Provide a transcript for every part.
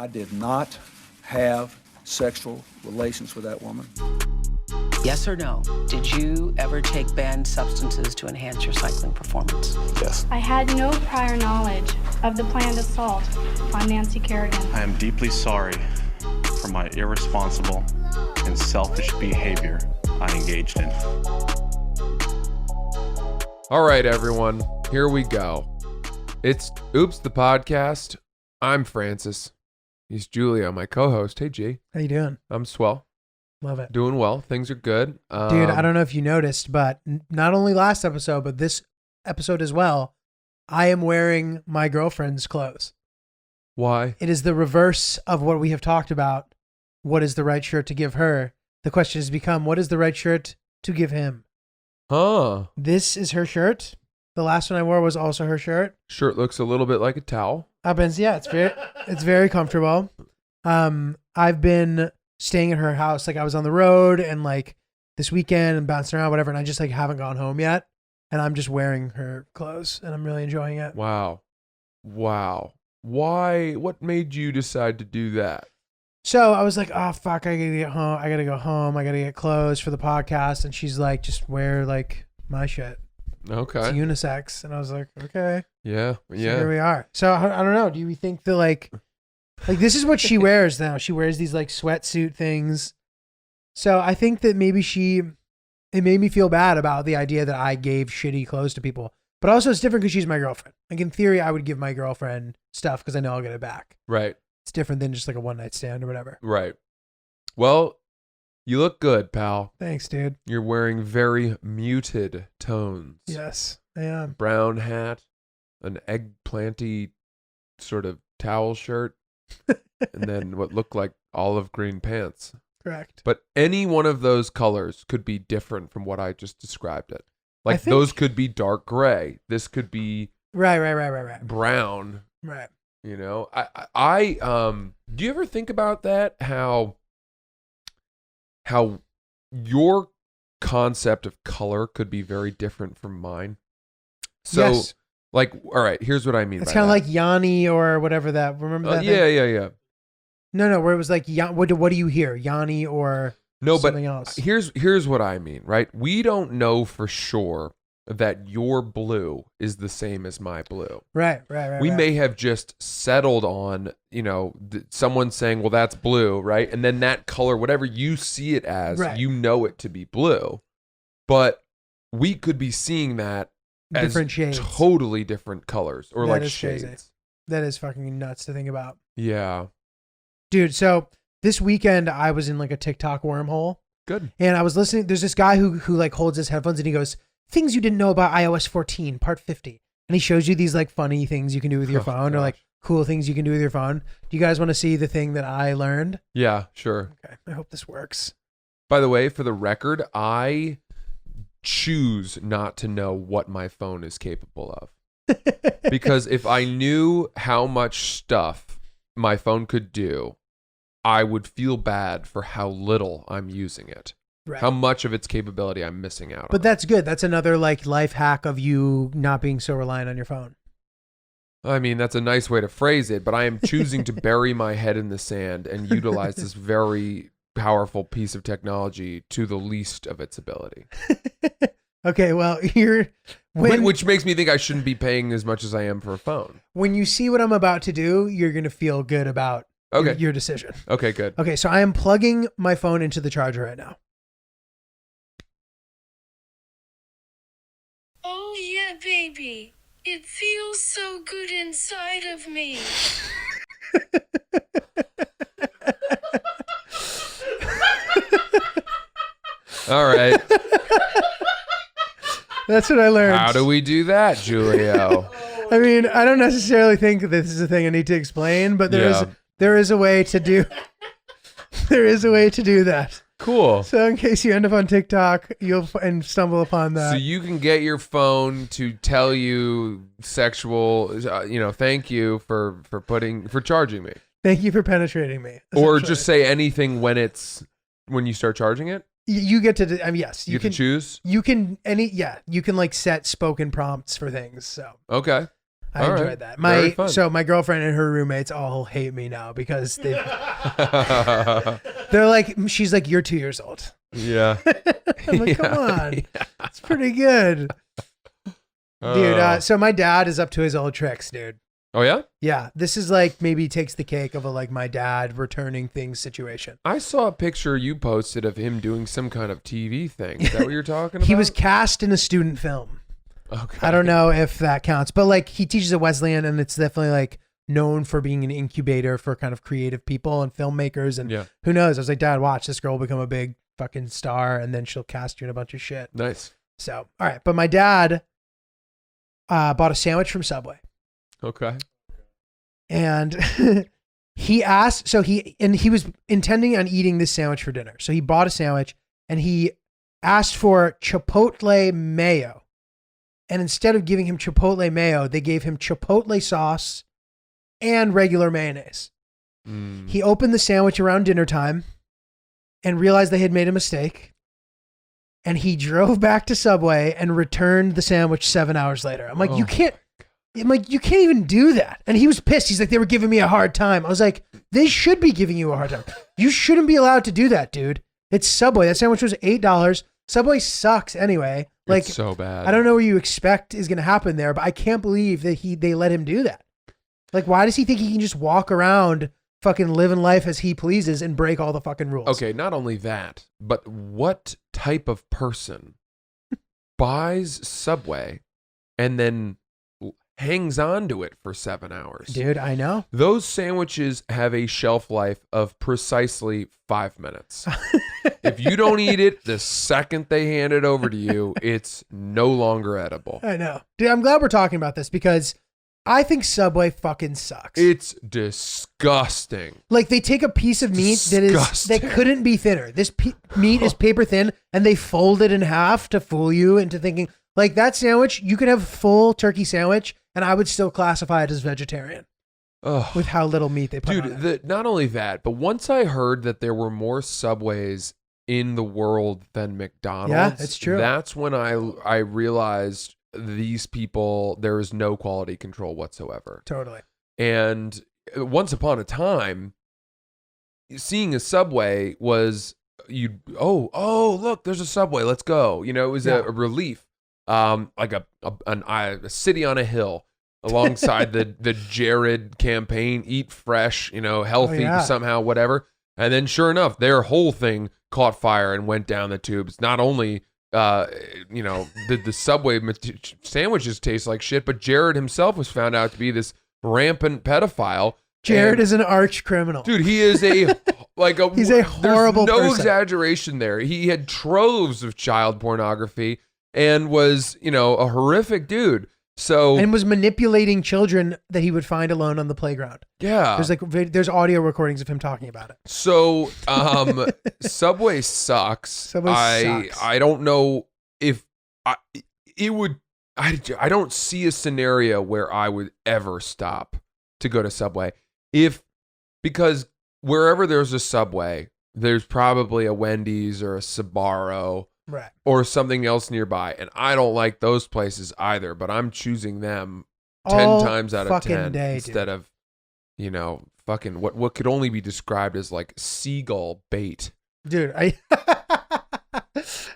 I did not have sexual relations with that woman. Yes or no? Did you ever take banned substances to enhance your cycling performance? Yes. I had no prior knowledge of the planned assault on Nancy Kerrigan. I am deeply sorry for my irresponsible and selfish behavior I engaged in. All right, everyone, here we go. It's Oops the Podcast. I'm Francis. He's Giulio, my co-host. Hey, G. How you doing? I'm swell. Love it. Doing well. Things are good. Dude, I don't know if you noticed, but not only last episode, but this episode as well, I am wearing my girlfriend's clothes. Why? It is the reverse of what we have talked about. What is the right shirt to give her? The question has become, what is the right shirt to give him? Huh. This is her shirt. The last one I wore was also her shirt. Shirt looks a little bit like a towel. Yeah, it's very comfortable. I've been staying at her house. Like I was on the road and like this weekend and bouncing around, whatever. And I just like haven't gone home yet. And I'm just wearing her clothes and I'm really enjoying it. Wow. Why? What made you decide to do that? So I was like, oh fuck, I gotta get home. I gotta go home. I gotta get clothes for the podcast. And she's like, just wear like my shit. Okay. It's unisex. And I was like, okay. Yeah. So here we are. So I don't know. Do you think that like this is what she wears now? She wears these like sweatsuit things. So I think that maybe it made me feel bad about the idea that I gave shitty clothes to people. But also it's different because she's my girlfriend. Like in theory, I would give my girlfriend stuff because I know I'll get it back. Right. It's different than just like a one night stand or whatever. Right. Well, you look good, pal. Thanks, dude. You're wearing very muted tones. Yes, I am. Brown hat, an eggplanty sort of towel shirt, and then what looked like olive green pants. Correct. But any one of those colors could be different from what I just described it. Like those could be dark gray. This could be right. brown. Right. You know, I do you ever think about that? How your concept of color could be very different from mine. So, yes. Like, all right, here's what I mean. It's kind of like Yanni or whatever that. Remember that? Yeah. No, where it was like, what do you hear? Yanni or something else? Here's what I mean, right? We don't know for sure that your blue is the same as my blue. Right. We may have just settled on, someone saying, well, that's blue, right? And then that color, whatever you see it as, you know it to be blue. But we could be seeing that different as shades. Totally different colors or that like is shades. Crazy. That is fucking nuts to think about. Yeah. Dude, so this weekend I was in like a TikTok wormhole. Good. And I was listening. There's this guy who like holds his headphones and he goes, things you didn't know about iOS 14, part 50. And he shows you these like funny things you can do with your phone or like cool things you can do with your phone. Do you guys want to see the thing that I learned? Yeah, sure. Okay. I hope this works. By the way, for the record, I choose not to know what my phone is capable of. Because if I knew how much stuff my phone could do, I would feel bad for how little I'm using it. Right. How much of its capability I'm missing out on. But that's good. That's another like life hack of you not being so reliant on your phone. I mean, that's a nice way to phrase it, but I am choosing to bury my head in the sand and utilize this very powerful piece of technology to the least of its ability. Okay, well, which makes me think I shouldn't be paying as much as I am for a phone. When you see what I'm about to do, you're going to feel good about your decision. Okay, good. Okay, so I am plugging my phone into the charger right now. Oh yeah, baby. It feels so good inside of me. All right. That's what I learned. How do we do that, Giulio? I mean, I don't necessarily think that this is a thing I need to explain, but there is a way to do that. Cool. So in case you end up on TikTok, you'll stumble upon that. So you can get your phone to tell you sexual, thank you for charging me. Thank you for penetrating me. Or just say anything when you start charging it. You get to, yes. You can choose? You can, you can like set spoken prompts for things. So. Okay. I All right. enjoyed that. Very fun. So my girlfriend and her roommates all hate me now because they're like, she's like, you're 2 years old. Yeah. I'm like, come on. It's pretty good. Dude, so my dad is up to his old tricks, dude. Oh, yeah? Yeah, this is like maybe takes the cake of a like my dad returning things situation. I saw a picture you posted of him doing some kind of TV thing. Is that what you're talking about? He was cast in a student film. Okay. I don't know if that counts, but like he teaches at Wesleyan and it's definitely like known for being an incubator for kind of creative people and filmmakers. And Yeah. who knows? I was like, Dad, watch, this girl will become a big fucking star and then she'll cast you in a bunch of shit. Nice. So, all right. But my dad bought a sandwich from Subway. Okay. And he asked, he was intending on eating this sandwich for dinner. So he bought a sandwich and he asked for Chipotle mayo. And instead of giving him Chipotle mayo, they gave him Chipotle sauce and regular mayonnaise. He opened the sandwich around dinner time and realized they had made a mistake. And he drove back to Subway and returned the sandwich 7 hours later. I'm like, you can't even do that. And he was pissed. He's like, they were giving me a hard time. I was like, they should be giving you a hard time. You shouldn't be allowed to do that, dude. It's Subway. That sandwich was $8. Subway sucks anyway. Like, it's so bad. I don't know what you expect is going to happen there, but I can't believe that they let him do that. Like, why does he think he can just walk around fucking living life as he pleases and break all the fucking rules? Okay, not only that, but what type of person buys Subway and then hangs on to it for 7 hours? Dude, I know. Those sandwiches have a shelf life of precisely 5 minutes. If you don't eat it the second they hand it over to you, it's no longer edible. I know. Dude, I'm glad we're talking about this because I think Subway fucking sucks. It's disgusting. Like they take a piece of meat Disgusting. that couldn't be thinner. This meat is paper thin and they fold it in half to fool you into thinking like that sandwich, you could have a full turkey sandwich and I would still classify it as vegetarian. Ugh. With how little meat they put on it. Dude, not only that, but once I heard that there were more Subways in the world than McDonald's, Yeah, it's true. That's when I realized these people, there is no quality control whatsoever. Totally. And once upon a time, seeing a Subway was look, there's a Subway, let's go. You know, it was a relief. Like a city on a hill alongside the Jared campaign, eat fresh, healthy somehow, whatever. And then sure enough, their whole thing caught fire and went down the tubes. Not only, the Subway sandwiches taste like shit, but Jared himself was found out to be this rampant pedophile. Jared is an arch criminal. Dude, he is he's a horrible there's no person. exaggeration there. He had troves of child pornography and was, a horrific dude. So and was manipulating children that he would find alone on the playground. yeah. There's audio recordings of him talking about it. So Subway sucks. Subway sucks. I don't know if it would. I don't see a scenario where I would ever stop to go to Subway because wherever there's a Subway, there's probably a Wendy's or a Sbarro. Right. Or something else nearby. And I don't like those places either, but I'm choosing them 10 All times out of fucking 10 day, instead of, fucking what could only be described as like seagull bait. Dude,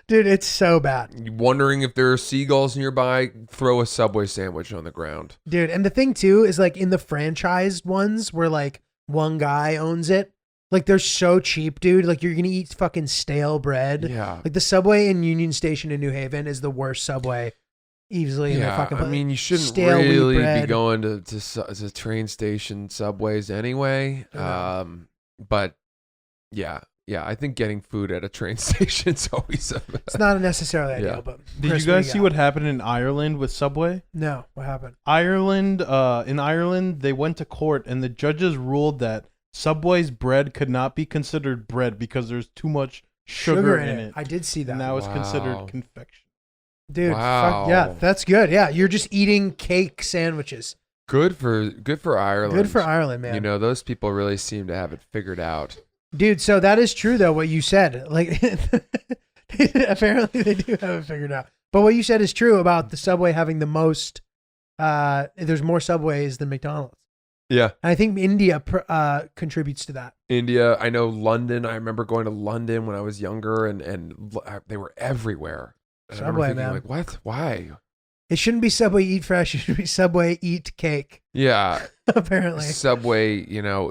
dude, it's so bad. You wondering if there are seagulls nearby, throw a Subway sandwich on the ground. Dude, and the thing too is like in the franchised ones where like one guy owns it, like they're so cheap, dude. Like you're going to eat fucking stale bread. Yeah. Like the Subway in Union Station in New Haven is the worst Subway easily in the fucking I mean, you shouldn't stale wheat really be bread. going to train station Subways anyway. But yeah, I think getting food at a train station is always it's not necessarily ideal, Yeah. but Did Chris, you guys see got? what happened in Ireland with Subway? No, what happened? In Ireland, they went to court and the judges ruled that Subway's bread could not be considered bread because there's too much sugar in it. I did see that. And that was Wow. considered confection. Dude, Wow. fuck, yeah, that's good. Yeah, you're just eating cake sandwiches. Good for Ireland. Good for Ireland, man. Those people really seem to have it figured out. Dude, so that is true though, what you said. Like apparently they do have it figured out. But what you said is true about the Subway having the most there's more subways than McDonald's. Yeah. And I think India contributes to that. India. I know London. I remember going to London when I was younger, and they were everywhere. And I remember Subway, thinking, man. like, what? Why? It shouldn't be Subway Eat Fresh. It should be Subway Eat Cake. Yeah. Apparently. Subway,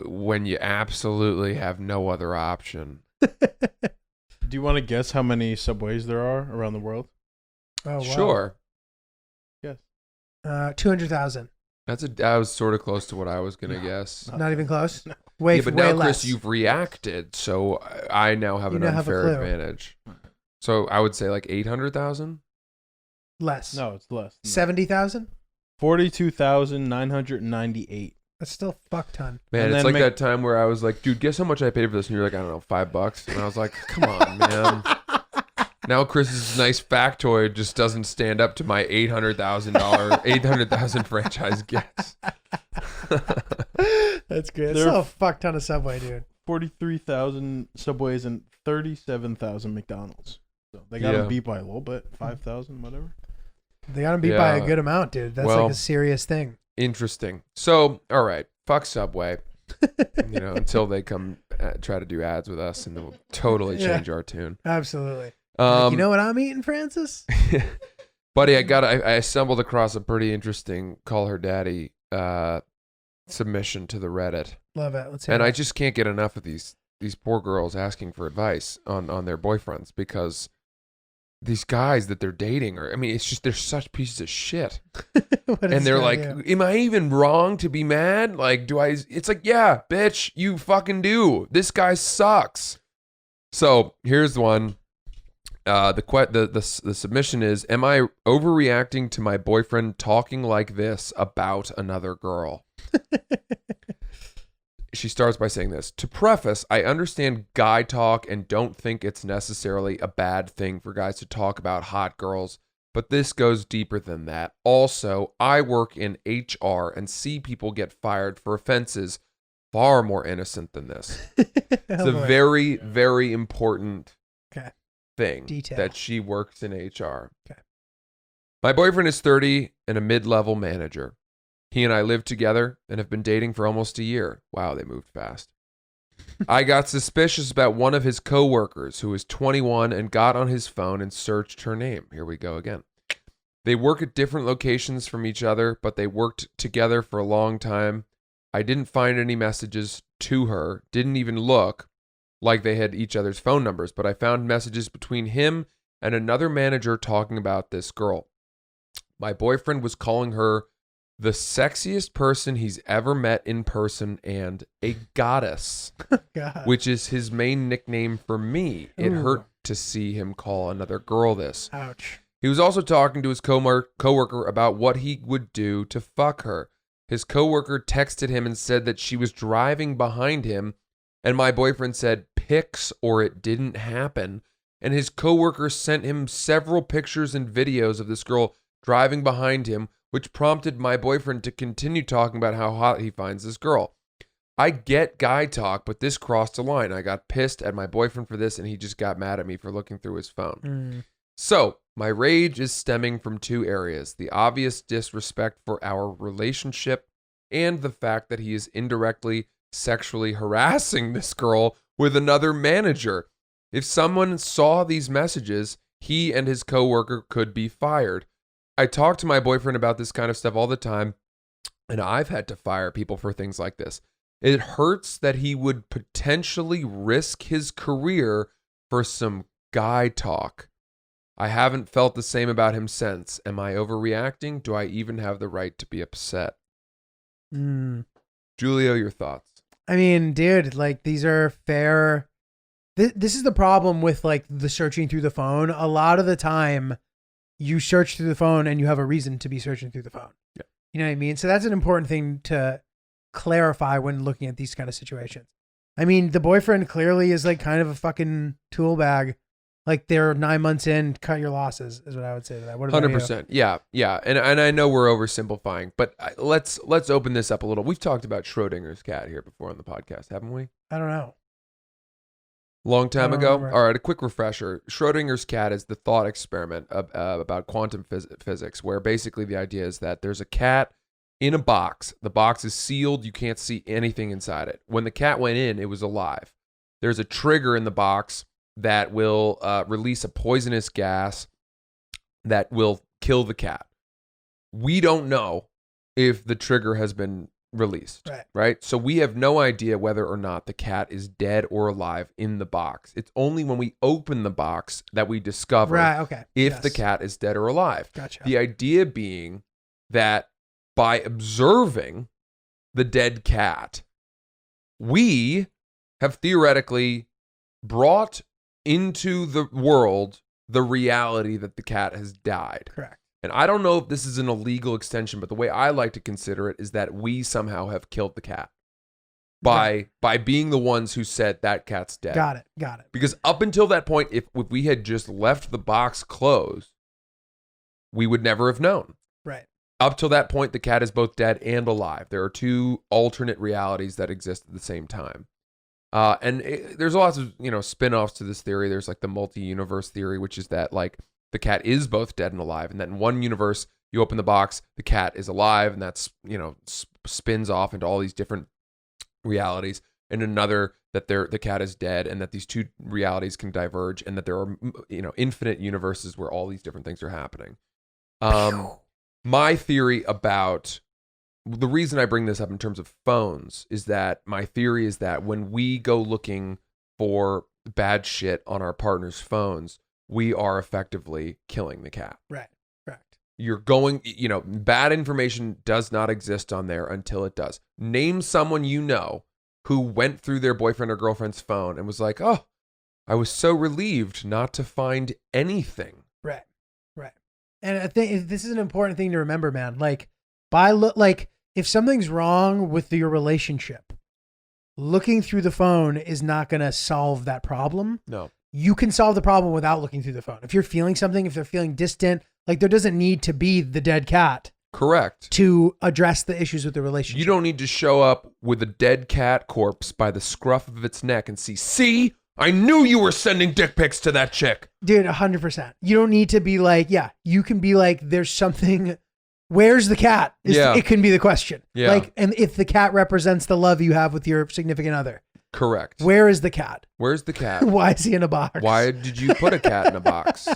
when you absolutely have no other option. Do you want to guess how many subways there are around the world? Oh, wow. Sure. Yes. 200,000. That was sort of close to what I was going to guess. Not even close. Way, But way now, less. Chris, you've reacted, so I now have You an now have a unfair clue. advantage. So I would say like 800,000. Less. No, it's less. 70,000. 42,998. That's still a fuck ton. Man, And it's then like that time where I was like, dude, guess how much I paid for this? And you're like, I don't know, $5. And I was like, come on, man. Now Chris's nice factoid just doesn't stand up to my $800,000 franchise guess. That's good. That's There- still a fuck ton of Subway, dude. 43,000 subways and 37,000 McDonald's. So they got to Yeah. beat by a little bit, 5,000, whatever. They got to beat by a Yeah. good amount, dude. That's Well- like a serious thing. Interesting. So, all right, fuck Subway. Until they come try to do ads with us, and they'll totally Yeah. change our tune. Absolutely. Like, you know what I'm eating, Francis? Buddy, I stumbled across a pretty interesting Call Her Daddy submission to the Reddit. Love it. Let's hear And it. I just can't get enough of these poor girls asking for advice on their boyfriends, because these guys that they're dating it's just, they're such pieces of shit. What And is they're this like, guy do? am I even wrong to be mad? Like, it's like, yeah, bitch, you fucking do. This guy sucks. So here's one. The submission is, am I overreacting to my boyfriend talking like this about another girl? She starts by saying this. To preface, I understand guy talk and don't think it's necessarily a bad thing for guys to talk about hot girls, but this goes deeper than that. Also, I work in HR and see people get fired for offenses far more innocent than this. It's Oh, a boy. very, very important Okay. thing Detail. that she works in HR. Okay. My boyfriend is 30 and a mid-level manager. He and I live together and have been dating for almost a year. Wow, they moved fast. I got suspicious about one of his coworkers who is 21 and got on his phone and searched her name. Here we go again. They work at different locations from each other, but they worked together for a long time. I didn't find any messages to her, didn't even look like they had each other's phone numbers, but I found messages between him and another manager talking about this girl. My boyfriend was calling her the sexiest person he's ever met in person and a goddess, God. which is his main nickname for me. It Ooh. hurt to see him call another girl this. Ouch. He was also talking to his coworker about what he would do to fuck her. His coworker texted him and said that she was driving behind him, and my boyfriend said, pics or it didn't happen. And his coworker sent him several pictures and videos of this girl driving behind him, which prompted my boyfriend to continue talking about how hot he finds this girl. I get guy talk, but this crossed a line. I got pissed at my boyfriend for this, and he just got mad at me for looking through his phone. Mm. So, my rage is stemming from two areas: the obvious disrespect for our relationship and the fact that he is indirectly sexually harassing this girl with another manager. If someone saw these messages, he and his coworker could be fired. I talk to my boyfriend about this kind of stuff all the time, and I've had to fire people for things like this. It hurts that he would potentially risk his career for some guy talk. I haven't felt the same about him since. Am I overreacting? Do I even have the right to be upset? Mm. Giulio, your thoughts? I mean, dude, like these are fair. This is the problem with like the searching through the phone. A lot of the time, you search through the phone and you have a reason to be searching through the phone. Yeah. You know what I mean? So that's an important thing to clarify when looking at these kind of situations. I mean, the boyfriend clearly is like kind of a fucking tool bag. Like they're 9 months in, cut your losses is what I would say to that. What about you? 100%. Yeah. And I know we're oversimplifying, but let's open this up a little. We've talked about Schrodinger's cat here before on the podcast, haven't we? I don't know. Long time I don't ago. remember. All right, a quick refresher. Schrodinger's cat is the thought experiment about quantum physics, where basically the idea is that there's a cat in a box. The box is sealed. You can't see anything inside it. When the cat went in, it was alive. There's a trigger in the box that will release a poisonous gas that will kill the cat. We don't know if the trigger has been released, right? So we have no idea whether or not the cat is dead or alive in the box. It's only when we open the box that we discover if the cat is dead or alive. Gotcha. The idea being that by observing the dead cat, we have theoretically brought into the world the reality that the cat has died. Correct. And I don't know if this is an illegal extension, but the way I like to consider it is that we somehow have killed the cat by being the ones who said that cat's dead. Got it. Because up until that point, if we had just left the box closed, we would never have known. Right. Up till that point, the cat is both dead and alive. There are two alternate realities that exist at the same time. There's lots of, spin-offs to this theory. There's like the multi-universe theory, which is that like the cat is both dead and alive. And that in one universe, you open the box, the cat is alive, and that's, spins off into all these different realities. And another, that the cat is dead, and that these two realities can diverge, and that there are, infinite universes where all these different things are happening. My theory about the reason I bring this up in terms of phones is that my theory is that when we go looking for bad shit on our partner's phones, we are effectively killing the cat. Right. Correct. You're going, bad information does not exist on there until it does. Name someone who went through their boyfriend or girlfriend's phone and was like, oh, I was so relieved not to find anything. Right. And I think this is an important thing to remember, man. Like, if something's wrong with your relationship, looking through the phone is not going to solve that problem. No. You can solve the problem without looking through the phone. If you're feeling something, if they're feeling distant, like there doesn't need to be the dead cat. Correct. To address the issues with the relationship. You don't need to show up with a dead cat corpse by the scruff of its neck and see, I knew you were sending dick pics to that chick. Dude, 100%. You don't need to be like, you can be like, there's something, where's the cat? It can be the question. Yeah. Like, and if the cat represents the love you have with your significant other. Correct. Where is the cat? Where's the cat? Why is he in a box? Why did you put a cat in a box?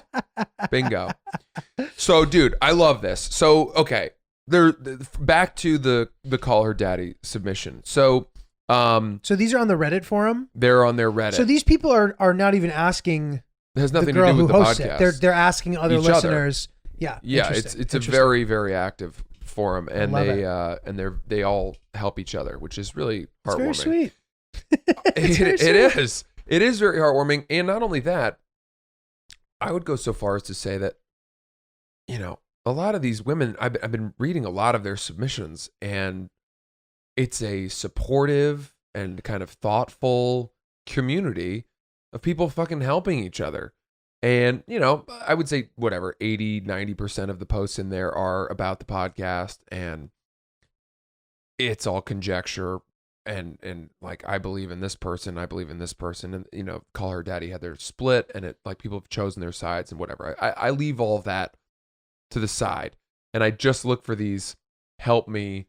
Bingo. So, dude, I love this. So, okay. Back to the call her daddy submission. So these are on the Reddit forum? They're on their Reddit. So these people are not even asking it has nothing the girl to do with who the hosts podcast. it. They're asking other Each listeners. other. Yeah. Yeah, it's a very, very active forum, and they all help each other, which is really heartwarming. It's very sweet. It is very heartwarming, and not only that, I would go so far as to say that, a lot of these women, I've been reading a lot of their submissions, and it's a supportive and kind of thoughtful community of people fucking helping each other. And, I would say 80-90% of the posts in there are about the podcast, and it's all conjecture. And like, I believe in this person, and, Call Her Daddy had their split, and it, like, people have chosen their sides and whatever. I leave all of that to the side, and I just look for these help me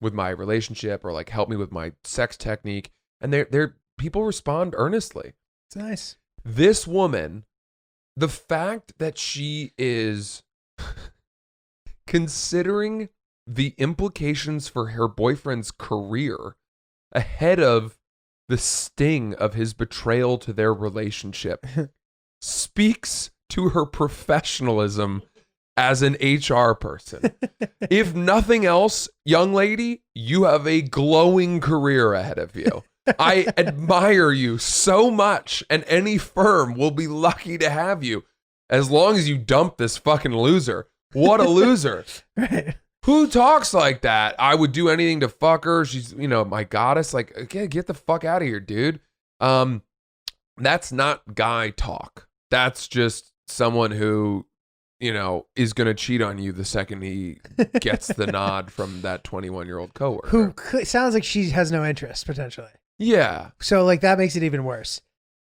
with my relationship, or like help me with my sex technique. And they're people respond earnestly. It's nice. This woman, the fact that she is considering the implications for her boyfriend's career ahead of the sting of his betrayal to their relationship speaks to her professionadism as an HR person. If nothing else, young lady, you have a glowing career ahead of you. I admire you so much, and any firm will be lucky to have you, as long as you dump this fucking loser. What a loser. Right. Who talks like that? I would do anything to fuck her. She's, my goddess. Like, okay, get the fuck out of here, dude. That's not guy talk. That's just someone who, is going to cheat on you the second he gets the nod from that 21-year-old coworker. Who sounds like she has no interest, potentially. Yeah. So, like, that makes it even worse.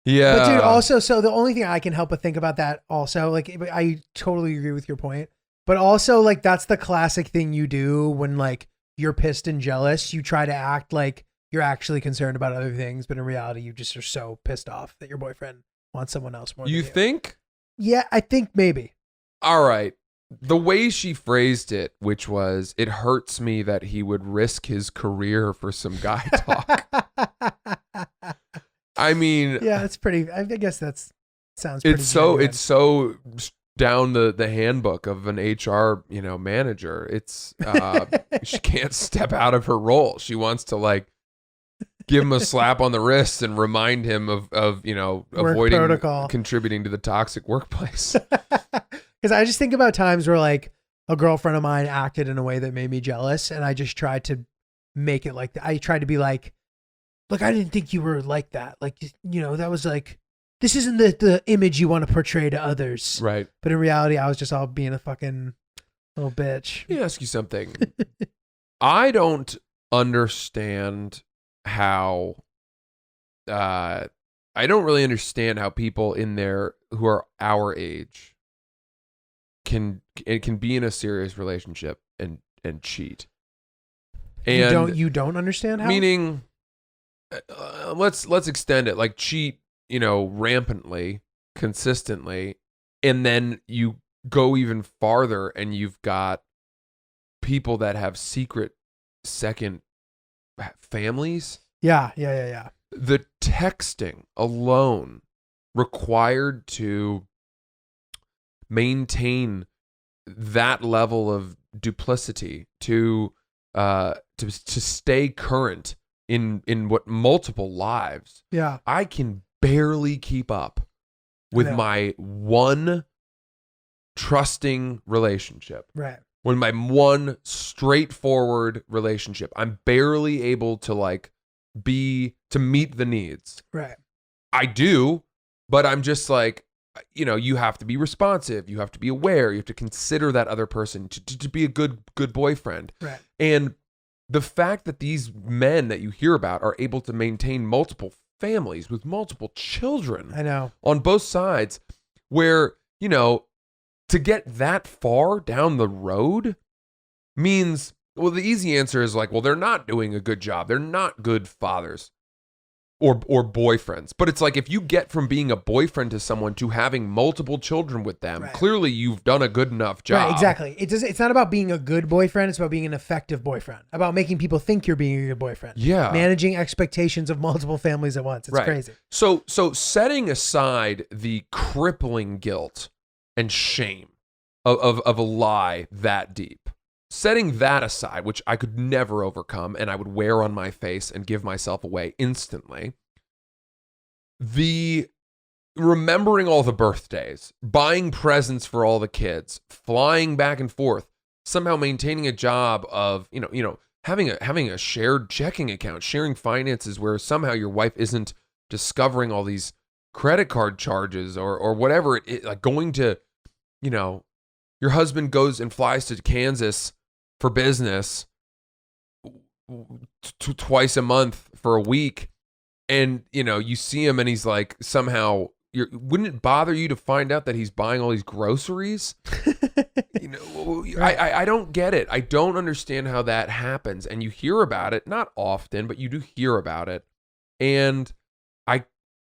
Yeah. But dude, also, so the only thing I can help but think about that also, like, I totally agree with your point, but also like that's the classic thing you do when like you're pissed and jealous. You try to act like you're actually concerned about other things, but in reality, you just are so pissed off that your boyfriend wants someone else more. You than think? Yeah, I think maybe. All right. The way she phrased it, which was, it hurts me that he would risk his career for some guy talk. I mean, Yeah, it's pretty. I guess that's sounds. Pretty it's so genuine. it's so down the handbook of an HR manager. It's she can't step out of her role. She wants to like give him a slap on the wrist and remind him of Work avoiding protocol. contributing to the toxic workplace. Because I just think about times where like a girlfriend of mine acted in a way that made me jealous, and I just tried to make it like I tried to be like, look, I didn't think you were like that. Like, that was like, this isn't the image you want to portray to others. Right. But in reality, I was just all being a fucking little bitch. Let me ask you something. I don't understand how I don't really understand how people who are our age can be in a serious relationship and cheat. And You don't understand how? meaning let's extend it, like cheat, rampantly, consistently, and then you go even farther and you've got people that have secret second families. Yeah. The texting alone required to maintain that level of duplicity to stay current in what multiple lives. Yeah. I can barely keep up with I know. my one trusting relationship. Right. When my one straightforward relationship, I'm barely able to to meet the needs. Right. I do, but I'm just like, you have to be responsive. You have to be aware. You have to consider that other person to be a good boyfriend. Right. And the fact that these men that you hear about are able to maintain multiple families with multiple children I know. on both sides, where, to get that far down the road means, well, the easy answer is like, well, they're not doing a good job. They're not good fathers or boyfriends. But it's like, if you get from being a boyfriend to someone to having multiple children with them, Right. clearly you've done a good enough job. Right, exactly. It's not about being a good boyfriend. It's about being an effective boyfriend. About making people think you're being a good boyfriend. Yeah. Managing expectations of multiple families at once. It's Right. crazy. So setting aside the crippling guilt and shame of a lie that deep, setting that aside, which I could never overcome and I would wear on my face and give myself away instantly, the remembering all the birthdays, buying presents for all the kids, flying back and forth, somehow maintaining a job of, having a shared checking account, sharing finances where somehow your wife isn't discovering all these credit card charges or whatever, like going to, your husband goes and flies to Kansas for business twice a month for a week, and you see him and he's like, somehow wouldn't it bother you to find out that he's buying all these groceries? I don't get it. I don't understand how that happens. And you hear about it, not often, but you do hear about it. And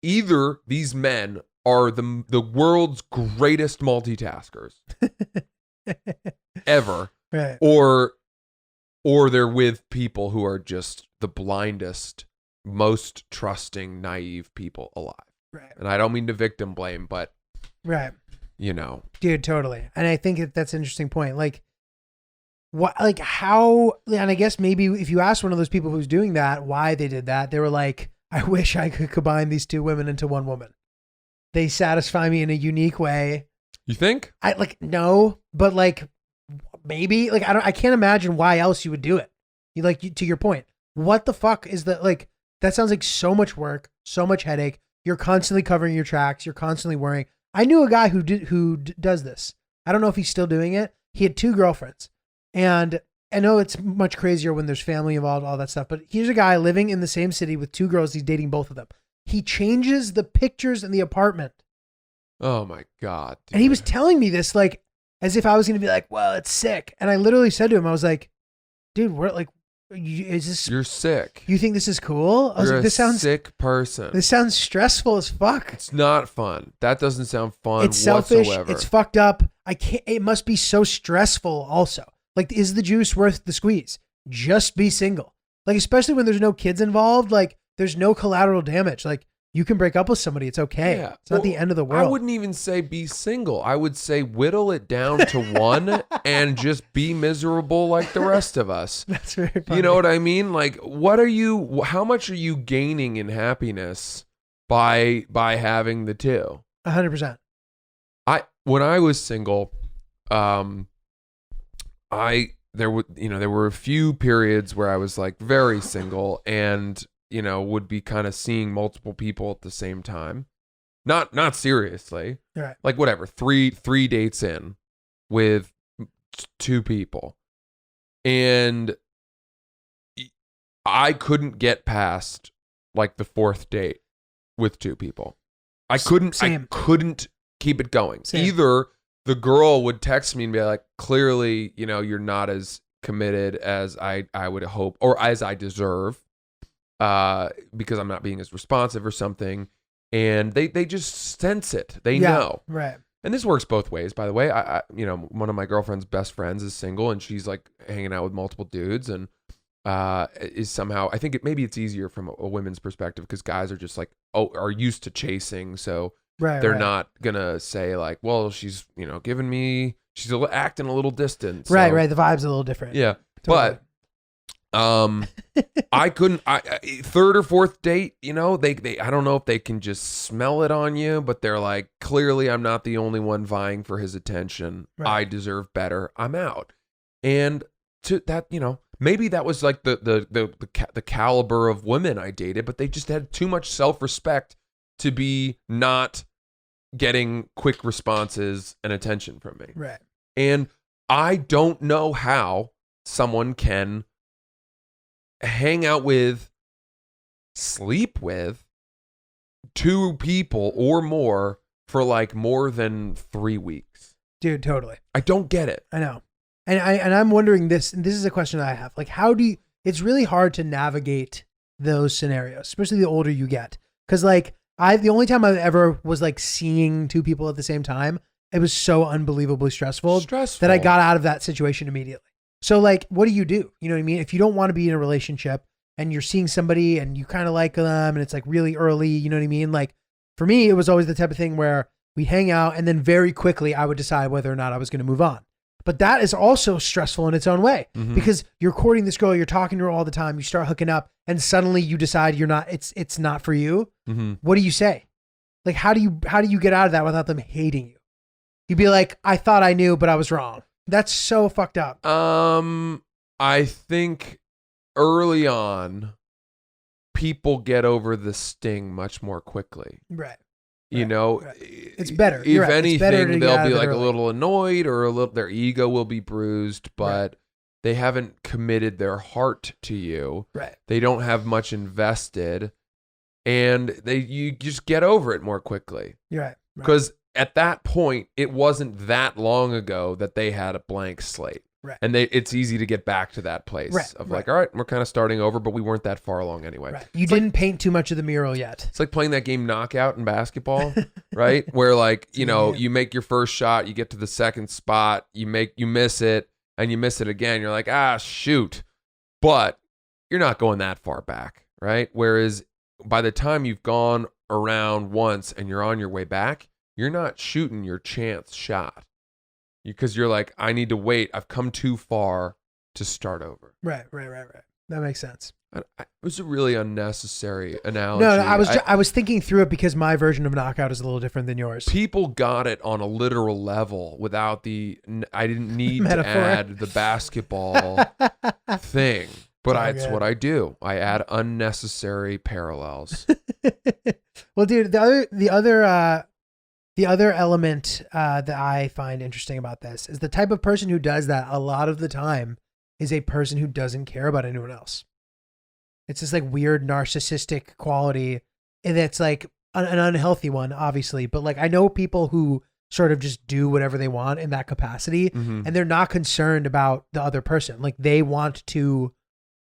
either these men are the world's greatest multitaskers ever, Right. or they're with people who are just the blindest, most trusting, naive people alive. Right. And I don't mean to victim blame, but Right. Dude, totally. And I think that's an interesting point. Like, what, like how, and I guess maybe if you ask one of those people who's doing that, why they did that, they were like, I wish I could combine these two women into one woman. They satisfy me in a unique way. You think? No, but like maybe, like, I can't imagine why else you would do it. To your point, what the fuck is that sounds like so much work, so much headache. You're constantly covering your tracks. You're constantly worrying. I knew a guy who does this. I don't know if he's still doing it. He had 2 girlfriends, and I know it's much crazier when there's family involved, all that stuff. But here's a guy living in the same city with 2 girls. He's dating both of them. he changes the pictures in the apartment. Oh my God. Dude. And he was telling me this like as if I was going to be like, well, it's sick. And I literally said to him, I was like, dude, we're like, is this, You're sick. you think this is cool? I was You're like, this a sounds, sick person. this sounds stressful as fuck. It's not fun. That doesn't sound fun It's selfish. whatsoever. It's fucked up. I can't, it must be so stressful also. Like, is the juice worth the squeeze? Just be single. Like, especially when there's no kids involved, like there's no collateral damage. Like you can break up with somebody. It's okay. Yeah. It's not the end of the world. I wouldn't even say be single. I would say whittle it down to one and just be miserable like the rest of us. That's very funny. You know what I mean? Like, how much are you gaining in happiness by having the two? 100%. When I was single, there were a few periods where I was like very single and, would be kind of seeing multiple people at the same time. Not seriously. Right. Like whatever, three dates in with two people. And I couldn't get past like the fourth date with two people. I couldn't keep it going. Same. Either the girl would text me and be like, clearly, you're not as committed as I would hope or as I deserve, because I'm not being as responsive or something. And they just sense it. They know. Right. And this works both ways, by the way. I one of my girlfriend's best friends is single and she's like hanging out with multiple dudes and is somehow, I think maybe it's easier from a women's perspective because guys are just like, are used to chasing. So they're not gonna say like, well, she's giving me, she's acting a little distant. So, Right. The vibe's a little different. Yeah, Totally. but I couldn't. Third or fourth date, they I don't know if they can just smell it on you, but they're like, clearly, I'm not the only one vying for his attention. Right. I deserve better. I'm out. And to that, maybe that was like the caliber of women I dated, but they just had too much self-respect to be not getting quick responses and attention from me. Right. And I don't know how someone can hang out with, sleep with two people or more for like more than 3 weeks. Dude, totally. I don't get it. I know. And I'm wondering this, and this is a question that I have. Like, it's really hard to navigate those scenarios, especially the older you get. Cause like the only time I ever was like seeing two people at the same time, it was so unbelievably stressful that I got out of that situation immediately. So like, what do? You know what I mean? If you don't want to be in a relationship and you're seeing somebody and you kind of like them and it's like really early, you know what I mean? Like for me, it was always the type of thing where we'd hang out and then very quickly I would decide whether or not I was going to move on. But that is also stressful in its own way because you're courting this girl, you're talking to her all the time, you start hooking up and suddenly you decide it's not for you. What do you say? Like, how do you get out of that without them hating you? You'd be like, I thought I knew, but I was wrong. That's so fucked up. I think early on, people get over the sting much more quickly. Right. Right. It's better. If right. anything, they'll be like a early. little annoyed or their ego will be bruised, but they haven't committed their heart to you. Right. They don't have much invested, and you just get over it more quickly. Right. Because at that point, it wasn't that long ago that they had a blank slate. Right. And it's easy to get back to that place of like, all right, we're kind of starting over, but we weren't that far along anyway. Right. You didn't paint too much of the mural yet. It's like playing that game Knockout in basketball, right? Where like, you make your first shot, you get to the second spot, you miss it, and you miss it again. You're like, shoot. But you're not going that far back, right? Whereas by the time you've gone around once and you're on your way back, you're not shooting your chance shot. Because you're like, I need to wait. I've come too far to start over. Right. That makes sense. It was a really unnecessary analogy. No, I was thinking through it because my version of Knockout is a little different than yours. People got it on a literal level without I didn't need to add the basketball thing. But that's what I do. I add unnecessary parallels. Well, dude, the other element that I find interesting about this is the type of person who does that a lot of the time is a person who doesn't care about anyone else. It's this like weird narcissistic quality and it's like an unhealthy one, obviously. But like I know people who sort of just do whatever they want in that capacity, Mhm. and they're not concerned about the other person. Like they want to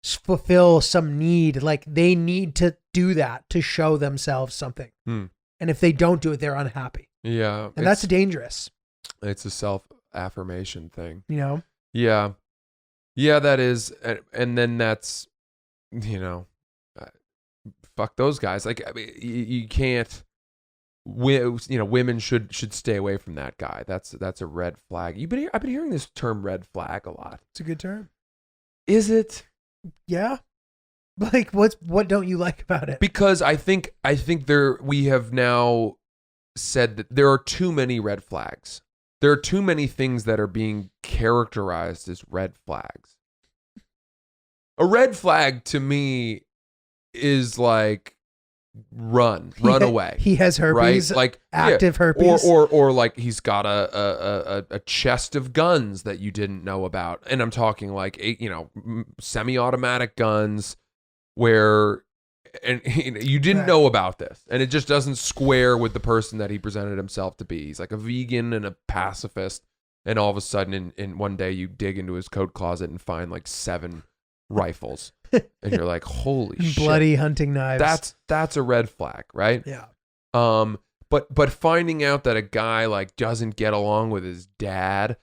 fulfill some need. Like they need to do that to show themselves something. Hmm. And if they don't do it, they're unhappy. Yeah. And that's dangerous, it's a self-affirmation thing. you know? Yeah. Yeah, that is. And then that's, you know, fuck those guys. Like, I mean, you can't, you know, women should stay away from that guy. That's a red flag. I've been hearing this term red flag a lot. It's a good term. Is it? Yeah. Like what don't you like about it? Because I think we have now said that there are too many red flags. There are too many things that are being characterized as red flags. A red flag to me is like run away. He has herpes, right? Like active herpes. or like he's got a chest of guns that you didn't know about, and I'm talking like semi-automatic guns where you didn't know about this, and it just doesn't square with the person that he presented himself to be. He's like a vegan and a pacifist, and all of a sudden, in one day, you dig into his coat closet and find like 7 rifles, and you're like, holy shit, bloody hunting knives. That's a red flag, right? Yeah. But finding out that a guy like doesn't get along with his dad,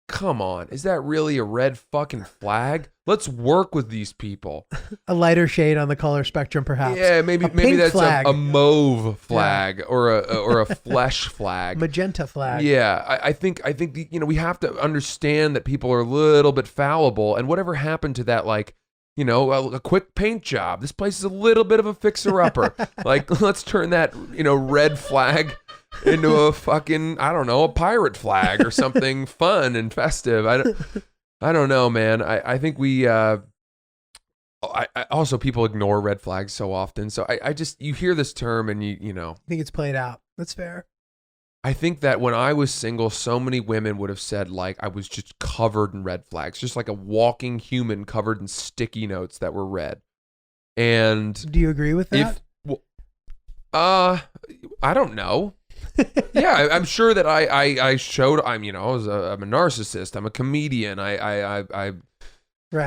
come on, is that really a red fucking flag? Let's work with these people. A lighter shade on the color spectrum, perhaps. Yeah, maybe pink that's flag. a mauve flag or a flesh flag. Magenta flag. Yeah, I think we have to understand that people are a little bit fallible, and whatever happened to that, like, you know, a quick paint job. This place is a little bit of a fixer-upper. Like, let's turn that, red flag into a fucking, I don't know, a pirate flag or something fun and festive. I don't know, man. I think we, I also people ignore red flags so often. So I just, you hear this term and you know. I think it's played out. That's fair. I think that when I was single, so many women would have said like I was just covered in red flags, just like a walking human covered in sticky notes that were red. And do you agree with that? I don't know. Yeah, I'm sure that I showed. I'm a narcissist. I'm a comedian. I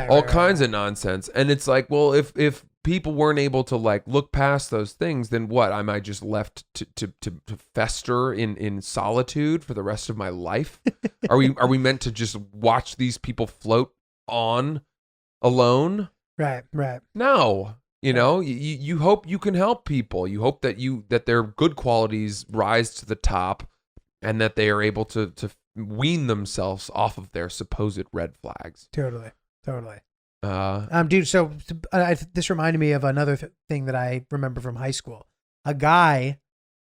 all kinds of nonsense. And it's like, well, if people weren't able to like look past those things, then what? Am I just left to fester in solitude for the rest of my life? Are we meant to just watch these people float on alone? Right. No. You hope you can help people. You hope that their good qualities rise to the top, and that they are able to wean themselves off of their supposed red flags. Totally. Dude. So this reminded me of another thing that I remember from high school. A guy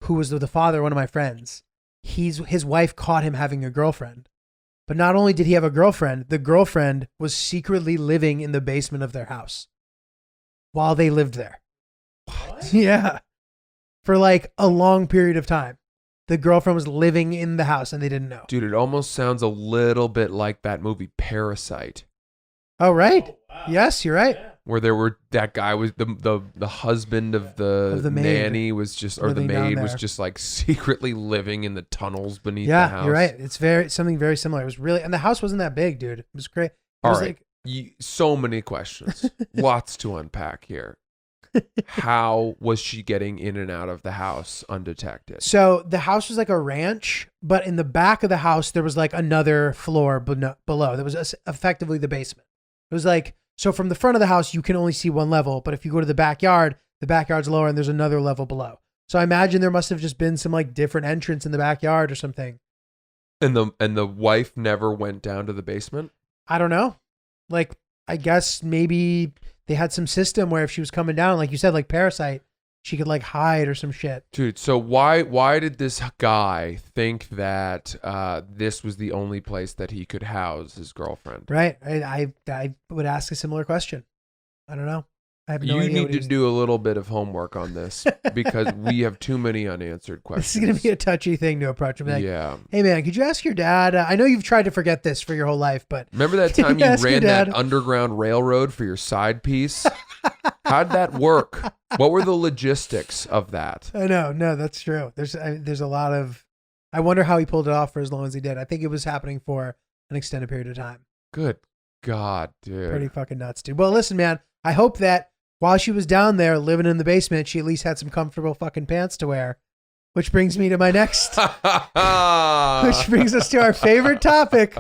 who was the father of one of my friends. His wife caught him having a girlfriend, but not only did he have a girlfriend, the girlfriend was secretly living in the basement of their house while they lived there. What? Yeah, for like a long period of time. The girlfriend was living in the house and they didn't know. Dude, it almost sounds a little bit like that movie Parasite. Oh, right. Oh, wow. Yes, you're right. Where that guy was the husband of the nanny was just, or the maid was just like secretly living in the tunnels beneath the house. Yeah, you're right. It's something very similar. It was really, and the house wasn't that big, dude. It was great. All right. So many questions. Lots to unpack here. How was she getting in and out of the house undetected? So the house was like a ranch, but in the back of the house, there was like another floor below. That was effectively the basement. It was like, so from the front of the house, you can only see one level, but if you go to the backyard's lower and there's another level below. So I imagine there must have just been some like different entrance in the backyard or something. And the wife never went down to the basement? I don't know. Like, I guess maybe they had some system where if she was coming down, like you said, like Parasite, she could like hide or some shit. Dude, so why did this guy think that this was the only place that he could house his girlfriend? Right. I would ask a similar question. I don't know. I have no idea. You need to do a little bit of homework on this because we have too many unanswered questions. This is going to be a touchy thing to approach him. Like, yeah. Hey man, could you ask your dad? I know you've tried to forget this for your whole life, but remember that time you ran that underground railroad for your side piece? How'd that work? What were the logistics of that? I know. No, that's true. There's a lot of. I wonder how he pulled it off for as long as he did. I think it was happening for an extended period of time. Good God, dude. Pretty fucking nuts, dude. Well, listen, man. I hope that while she was down there living in the basement, she at least had some comfortable fucking pants to wear. Which brings me to my next. Which brings us to our favorite topic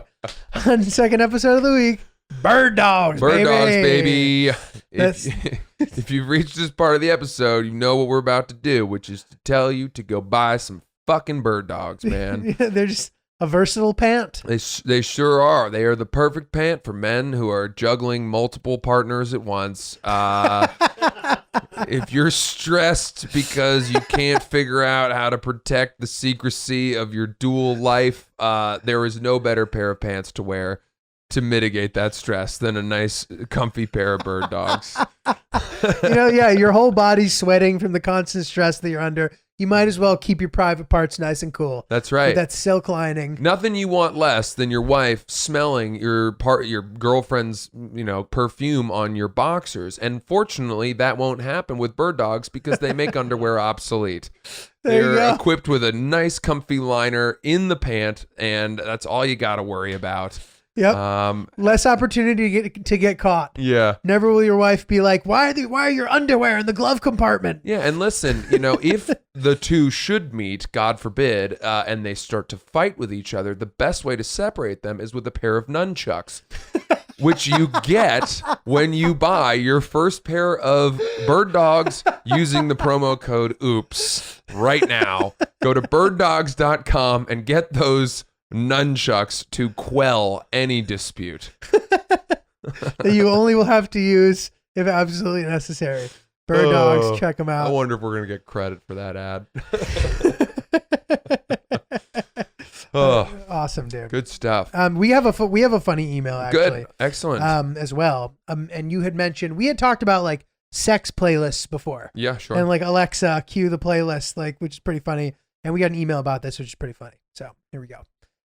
on the second episode of the week. Bird dogs, Bird baby. dogs, baby. That's- If you've reached this part of the episode, you know what we're about to do, which is to tell you to go buy some fucking bird dogs, man. Yeah, they're just a versatile pant. They sure are. They are the perfect pant for men who are juggling multiple partners at once. If you're stressed because you can't figure out how to protect the secrecy of your dual life, there is no better pair of pants to wear to mitigate that stress than a nice, comfy pair of bird dogs. Yeah, your whole body's sweating from the constant stress that you're under. You might as well keep your private parts nice and cool. That's right. With that silk lining. Nothing you want less than your wife smelling your girlfriend's, perfume on your boxers. And fortunately, that won't happen with bird dogs because they make underwear obsolete. There you They're go. equipped with a nice, comfy liner in the pant, and that's all you got to worry about. Yep. Less opportunity to get caught. Yeah. Never will your wife be like, why are your underwear in the glove compartment? Yeah, and listen, if the two should meet, God forbid, and they start to fight with each other, the best way to separate them is with a pair of nunchucks, which you get when you buy your first pair of bird dogs using the promo code OOPS right now. Go to birddogs.com and get those nunchucks to quell any dispute. That you only will have to use if absolutely necessary. Bird dogs, check them out. I wonder if we're going to get credit for that ad. Awesome, dude. Good stuff. We have a funny email actually. Good. Excellent. As well. And you had mentioned we had talked about like sex playlists before. Yeah, sure. And like Alexa, cue the playlist, which is pretty funny. And we got an email about this, which is pretty funny. So here we go.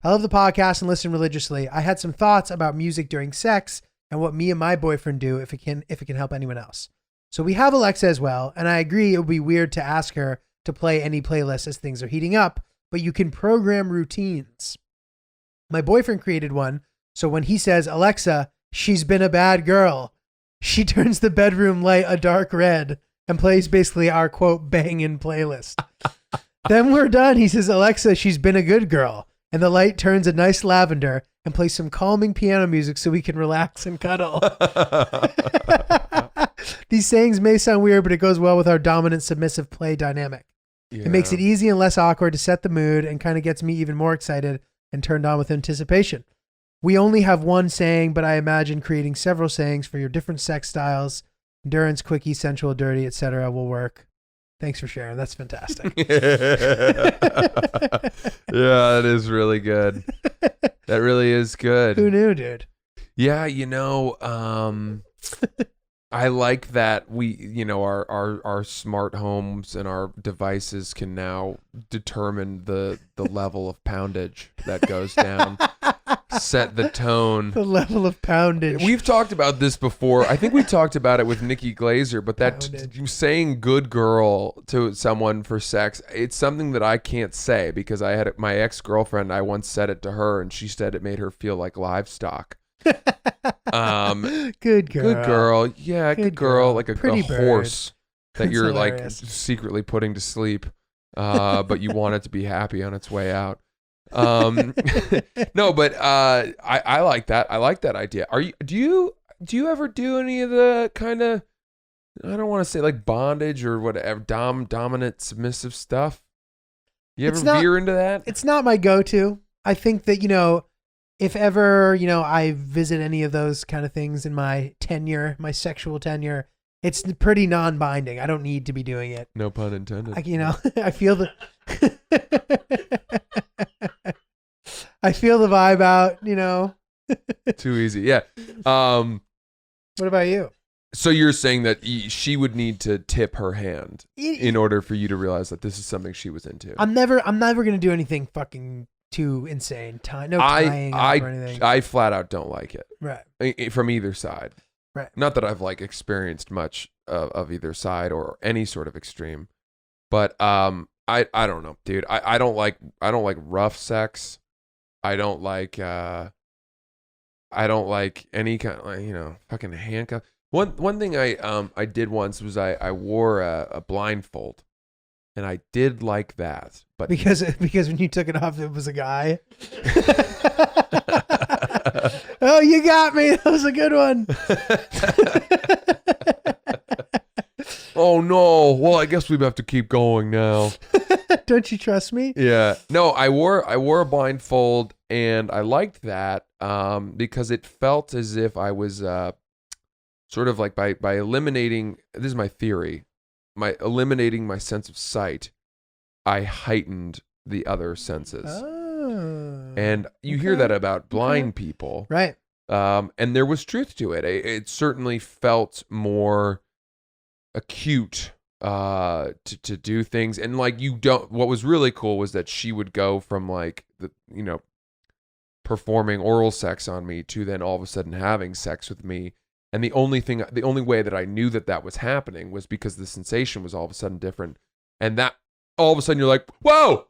I love the podcast and listen religiously. I had some thoughts about music during sex and what me and my boyfriend do if it can help anyone else. So we have Alexa as well, and I agree it would be weird to ask her to play any playlist as things are heating up, but you can program routines. My boyfriend created one, so when he says, Alexa, she's been a bad girl, she turns the bedroom light a dark red and plays basically our quote banging playlist. Then we're done. He says, Alexa, she's been a good girl. And the light turns a nice lavender and plays some calming piano music so we can relax and cuddle. These sayings may sound weird, but it goes well with our dominant submissive play dynamic. Yeah. It makes it easy and less awkward to set the mood and kind of gets me even more excited and turned on with anticipation. We only have one saying, but I imagine creating several sayings for your different sex styles, endurance, quickie, sensual, dirty, etc. will work. Thanks for sharing. That's fantastic. Yeah, that is really good. That really is good. Who knew, dude? Yeah, I like that we, our smart homes and our devices can now determine the level of poundage that goes down, set the tone. The level of poundage. We've talked about this before. I think we talked about it with Nikki Glazer, but that saying good girl to someone for sex, it's something that I can't say because I had my ex-girlfriend, I once said it to her and she said it made her feel like livestock. Good girl. Good girl. Yeah, good girl. Like a horse that That's you're hilarious. like secretly putting to sleep, but you want it to be happy on its way out. No, but I like that. I like that idea. Do you ever do any of the kind of, I don't want to say like bondage or whatever, dominant submissive stuff? You ever veer into that? It's not my go-to. I think that, if ever, I visit any of those kind of things in my tenure, my sexual tenure, it's pretty non-binding. I don't need to be doing it. No pun intended. I feel the I feel the vibe out, Too easy. Yeah. What about you? So you're saying that she would need to tip her hand in order for you to realize that this is something she was into. I'm never going to do anything fucking too insane. No tying up or anything. I flat out don't like it. Right. From either side. Right. Not that I've like experienced much of either side or any sort of extreme, but I don't know, dude. I don't like rough sex. I don't like any kind of, like, fucking handcuff. One thing I did once was I wore a blindfold, and I did like that, but Because when you took it off, it was a guy. Oh, you got me. That was a good one. Oh no. Well, I guess we have to keep going now. Don't you trust me? Yeah. No, I wore a blindfold, and I liked that because it felt as if I was sort of like by eliminating, this is my theory, eliminating my sense of sight, I heightened the other senses. Oh. And you hear that about blind people. Right. And there was truth to it. It certainly felt more acute to do things. And like what was really cool was that she would go from like performing oral sex on me to then all of a sudden having sex with me. And the only way that I knew that was happening was because the sensation was all of a sudden different. And that all of a sudden you're like, whoa,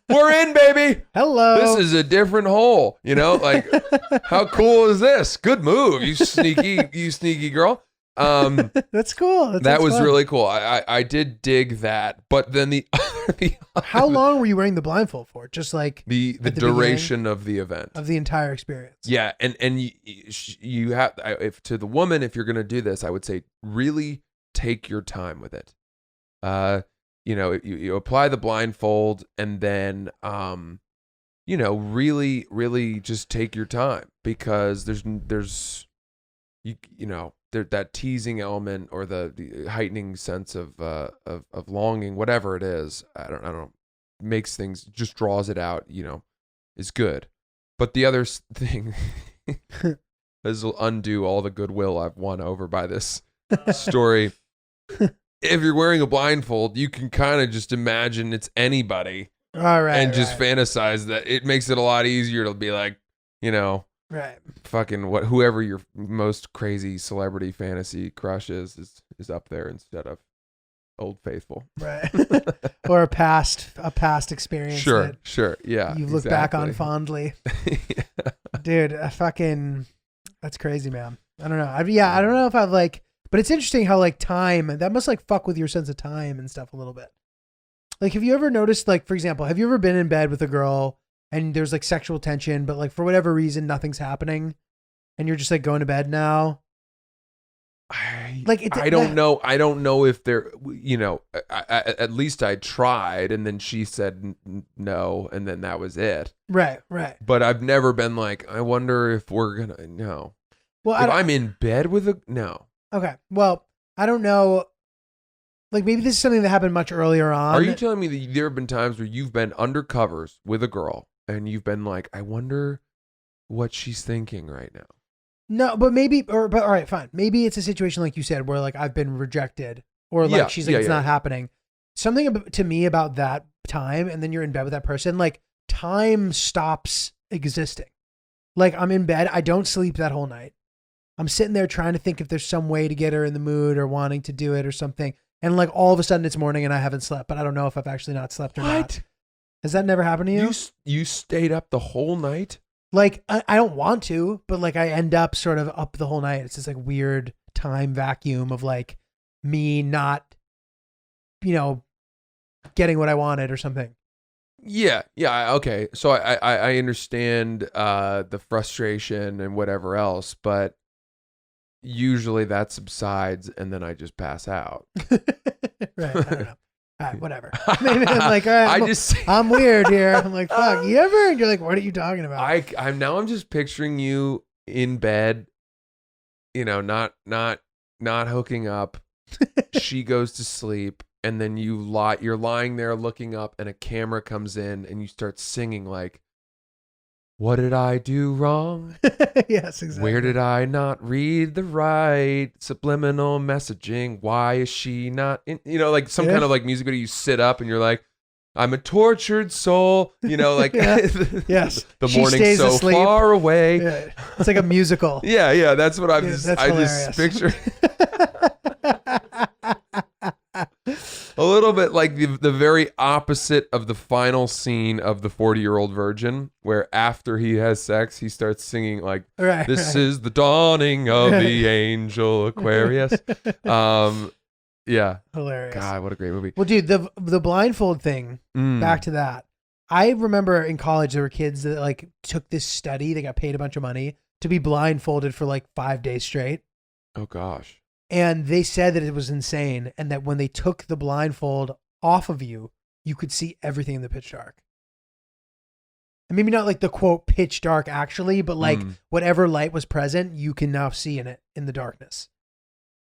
we're in, baby. Hello. This is a different hole. Like, how cool is this? Good move, you sneaky girl. That's cool. That was fun. Really cool. I did dig that. But then the other how long were you wearing the blindfold for? Just like the duration of the event, of the entire experience. Yeah, and you have, if to the woman, if you're gonna do this, I would say really take your time with it. You apply the blindfold, and then really just take your time, because there's that teasing element or the heightening sense of longing, whatever it is. I don't know, makes things, just draws it out, is good. But the other thing this will undo all the goodwill I've won over by this story. If you're wearing a blindfold, you can kind of just imagine it's anybody. All right. And just fantasize that. It makes it a lot easier to be like, right. Fucking whoever your most crazy celebrity fantasy crush is up there instead of Old Faithful. Right. Or a past experience. Sure. Yeah. You look back on fondly. Yeah. Dude, that's crazy, man. I don't know. I don't know if I've but it's interesting how time, that must fuck with your sense of time and stuff a little bit. Like, have you ever noticed, for example, have you ever been in bed with a girl and there's sexual tension, but for whatever reason, nothing's happening, and you're just going to bed now? I don't know. I don't know if they're, at least I tried, and then she said no, and then that was it. Right. But I've never been I wonder if we're gonna, no. Well, if I'm in bed with no. Okay. Well, I don't know. Maybe this is something that happened much earlier on. Are you telling me that there have been times where you've been under covers with a girl and you've been I wonder what she's thinking right now? No, but all right, fine. Maybe it's a situation like you said where I've been rejected, or she's it's not happening. Something to me about that time, and then you're in bed with that person, time stops existing. I'm in bed, I don't sleep that whole night. I'm sitting there trying to think if there's some way to get her in the mood or wanting to do it or something. And all of a sudden it's morning and I haven't slept, but I don't know if I've actually not slept or not. Has that never happened to you? You stayed up the whole night? I don't want to, but I end up sort of up the whole night. It's this weird time vacuum of me not, getting what I wanted or something. Yeah. Okay. So I understand the frustration and whatever else, but usually that subsides and then I just pass out. Right. I don't know. All right, whatever. Maybe I'm all right, I'm weird here. I'm fuck, you ever? And you're what are you talking about? I'm just picturing you in bed, not hooking up. She goes to sleep, and then you're lying there looking up, and a camera comes in, and you start singing what did I do wrong? Yes, exactly. Where did I not read the right subliminal messaging? Why is she not in, some kind of music video? You sit up and you're I'm a tortured soul, like Yes. the She morning's stays so asleep. far away. Yeah. It's like a musical. Yeah, that's what Yeah, that's I hilarious. just picture a little bit like the very opposite of the final scene of the 40-year-old virgin, where after he has sex, he starts singing like, Right, "This right. is the dawning of the angel Aquarius." Yeah. Hilarious. God, what a great movie. Well, dude, the blindfold thing, Mm. back to that. I remember in college there were kids that like took this study, they got paid a bunch of money to be blindfolded for like 5 days straight. Oh gosh. And they said that it was insane and that when they took the blindfold off of you, you could see everything in the pitch dark. And maybe not like the quote pitch dark actually, but like whatever light was present, you can now see in it in the darkness.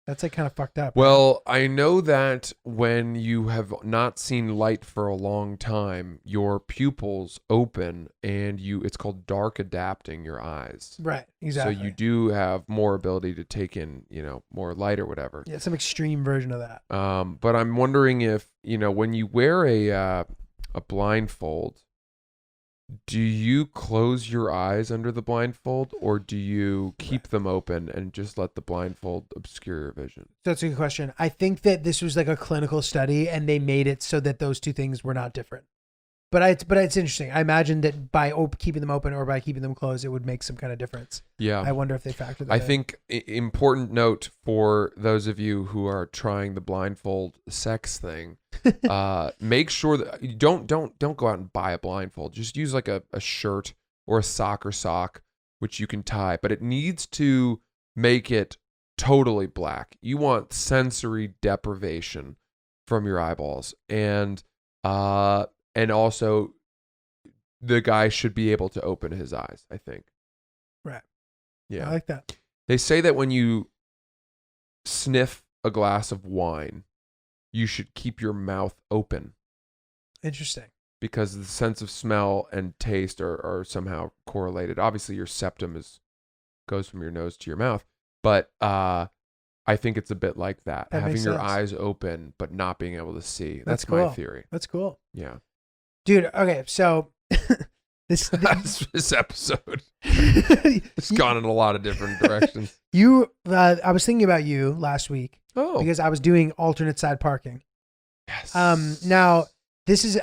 That's like kind of fucked up. Well, I know that when you have not seen light for a long time, your pupils open and it's called dark adapting your eyes. Right, exactly. So you do have more ability to take in, more light or whatever. Yeah, some extreme version of that. But I'm wondering if, when you wear a blindfold, do you close your eyes under the blindfold or do you keep them open and just let the blindfold obscure your vision? That's a good question. I think that this was like a clinical study and they made it so that those two things were not different. But it's interesting. I imagine that by keeping them open or by keeping them closed, it would make some kind of difference. Yeah. I wonder if they factored that I in. think important note for those of you who are trying the blindfold sex thing, make sure that you don't go out and buy a blindfold. Just use like a shirt or a soccer sock, which you can tie, but it needs to make it totally black. You want sensory deprivation from your eyeballs. And also the guy should be able to open his eyes, I think. Right. Yeah. I like that. They say that when you sniff a glass of wine, you should keep your mouth open Interesting. because the sense of smell and taste are somehow correlated. Obviously, your septum goes from your nose to your mouth, but I think it's a bit like that. That Having makes your sense. eyes open but not being able to see. That's That's my cool. theory. That's cool. Yeah. Dude, okay, so this This episode has gone in a lot of different directions. I was thinking about you last week Oh. because I was doing alternate side parking. Yes. Now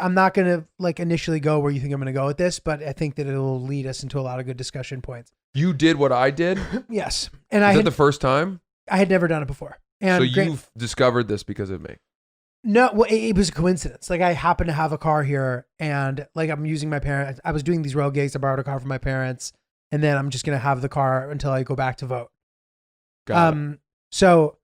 I'm not going to like initially go where you think I'm going to go with this, but I think that it'll lead us into a lot of good discussion points. You did what I did? Yes. And Is that the first time? I had never done it before. And So you've discovered this because of me. No, well, it was a coincidence. Like I happened to have a car here and like I'm using my parents. I was doing these road gigs. I borrowed a car from my parents and then I'm just going to have the car until I go back to vote. Got it. So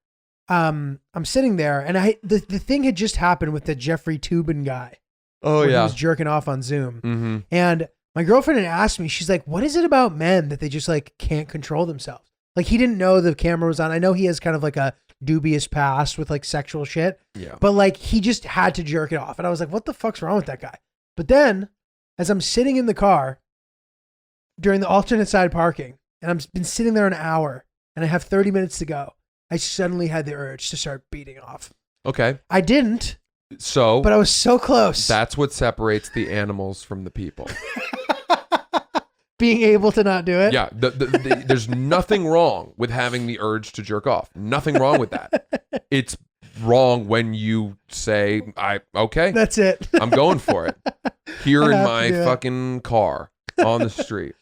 I'm sitting there and the thing had just happened with the Jeffrey Toobin guy. Oh, where yeah. He was jerking off on Zoom. Mm-hmm. And my girlfriend had asked me, she's like, what is it about men that they just like can't control themselves? Like he didn't know the camera was on. I know he has kind of like a dubious past with like sexual shit. Yeah. But like he just had to jerk it off. And I was like, what the fuck's wrong with that guy? But then as I'm sitting in the car during the alternate side parking and I've been sitting there an hour and I have 30 minutes to go, I suddenly had the urge to start beating off. Okay. I didn't, So but I was so close. that's what separates the animals from the people. Being able to not do it. Yeah. There's nothing wrong with having the urge to jerk off. Nothing wrong with that. It's wrong when you say, okay, That's it. I'm going for it. Here I in have my to do it. fucking car on the street.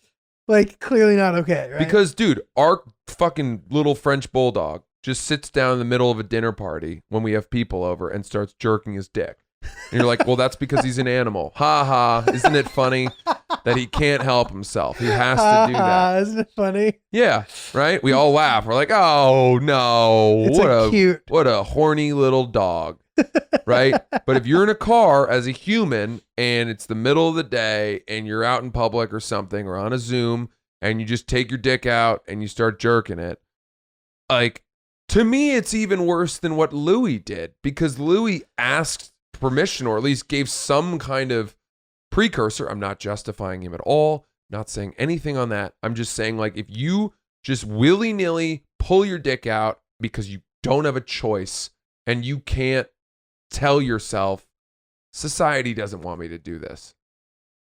Like clearly not okay, right? Because, dude, our fucking little French bulldog just sits down in the middle of a dinner party when we have people over and starts jerking his dick. And you're like, well, that's because he's an animal. Ha ha. Isn't it funny that he can't help himself? He has to do that. Isn't it funny? Yeah, right? We all laugh. We're like, oh, no. It's What a horny little dog. Right? But if you're in a car as a human and it's the middle of the day and you're out in public or something or on a Zoom and you just take your dick out and you start jerking it, like, to me, it's even worse than what Louis did because Louis asked permission or at least gave some kind of precursor. I'm not justifying him at all, not saying anything on that. I'm just saying, like, if you just willy-nilly pull your dick out because you don't have a choice and you can't tell yourself society doesn't want me to do this,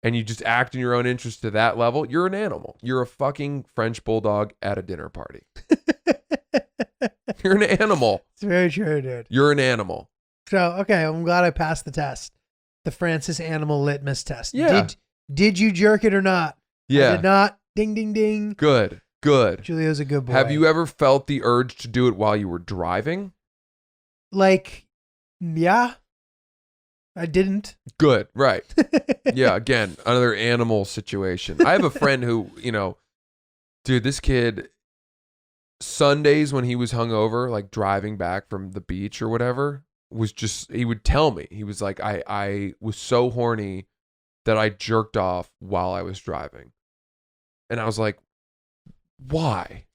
and you just act in your own interest to that level, you're an animal. You're a fucking French bulldog at a dinner party. You're an animal. It's very true, dude. You're an animal. So, okay, I'm glad I passed the test. The Francis Animal Litmus Test. Yeah. Did you jerk it or not? Yeah. I did not. Ding, ding, ding. Good. Giulio's a good boy. Have you ever felt the urge to do it while you were driving? Like, yeah. I didn't. Good. Right. Yeah. Again, another animal situation. I have a friend who, dude, this kid, Sundays when he was hungover, like driving back from the beach or whatever, he would tell me, he was like, I was so horny that I jerked off while I was driving. And I was like, why?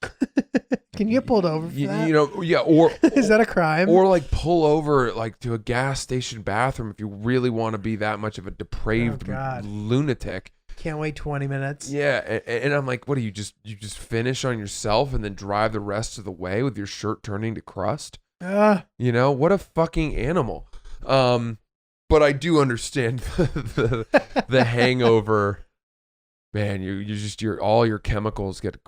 Can you get pulled over for that? Yeah. Or is that a crime? Or like pull over like to a gas station bathroom if you really want to be that much of a depraved lunatic. Can't wait 20 minutes. Yeah. And I'm like, what do you just finish on yourself and then drive the rest of the way with your shirt turning to crust? What a fucking animal. But I do understand the hangover. Man, all your chemicals get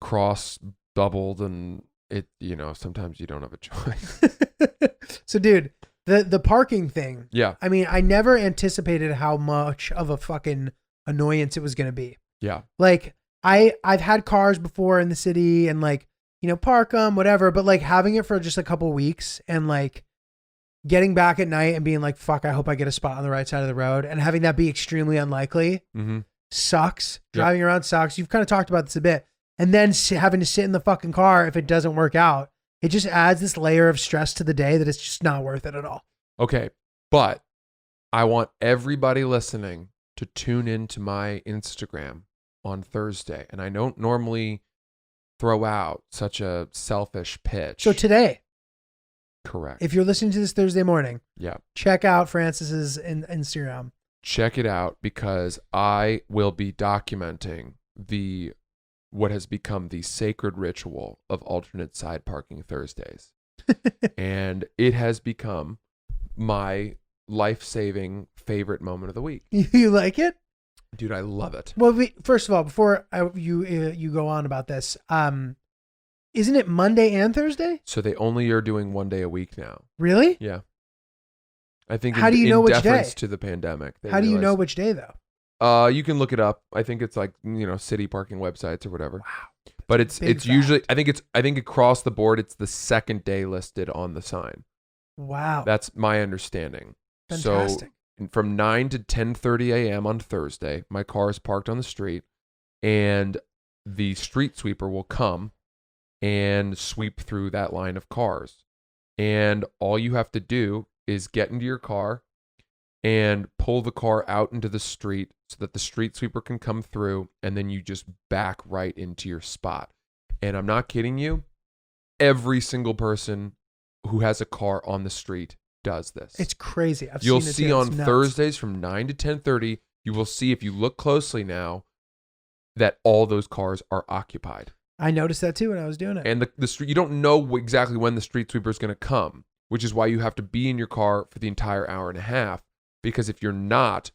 cross doubled, and it sometimes you don't have a choice. So, dude, the parking thing. Yeah. I mean, I never anticipated how much of a fucking annoyance it was gonna be. Yeah. Like I've had cars before in the city and like park them, whatever, but like having it for just a couple weeks and like getting back at night and being like, fuck, I hope I get a spot on the right side of the road, and having that be extremely unlikely. Mm-hmm. Sucks. Driving around sucks. You've kind of talked about this a bit. And then having to sit in the fucking car if it doesn't work out, it just adds this layer of stress to the day that it's just not worth it at all. Okay, but I want everybody listening to tune into my Instagram on Thursday. And I don't normally throw out such a selfish pitch. So today. Correct. If you're listening to this Thursday morning, yeah, check out Francis's Instagram. Check it out because I will be documenting what has become the sacred ritual of alternate side parking Thursdays. And it has become my life-saving favorite moment of the week. You like it? Dude, I love it. Well, first of all, before you go on about this, isn't it Monday and Thursday? So they only are doing one day a week now. Really? Yeah. I think how do you know which day? To the pandemic. How do you know which day though? You can look it up. I think it's like city parking websites or whatever. Wow. But it's usually I think across the board it's the second day listed on the sign. Wow. That's my understanding. Fantastic. So from 9 to 10:30 a.m. on Thursday, my car is parked on the street, and the street sweeper will come and sweep through that line of cars. And all you have to do is get into your car and pull the car out into the street so that the street sweeper can come through, and then you just back right into your spot. And I'm not kidding you, every single person who has a car on the street does this. It's crazy. You'll see on Thursdays from 9 to 10:30, you will see if you look closely now that all those cars are occupied. I noticed that too when I was doing it. And the street, you don't know exactly when the street sweeper is going to come, which is why you have to be in your car for the entire hour and a half, because if you're not,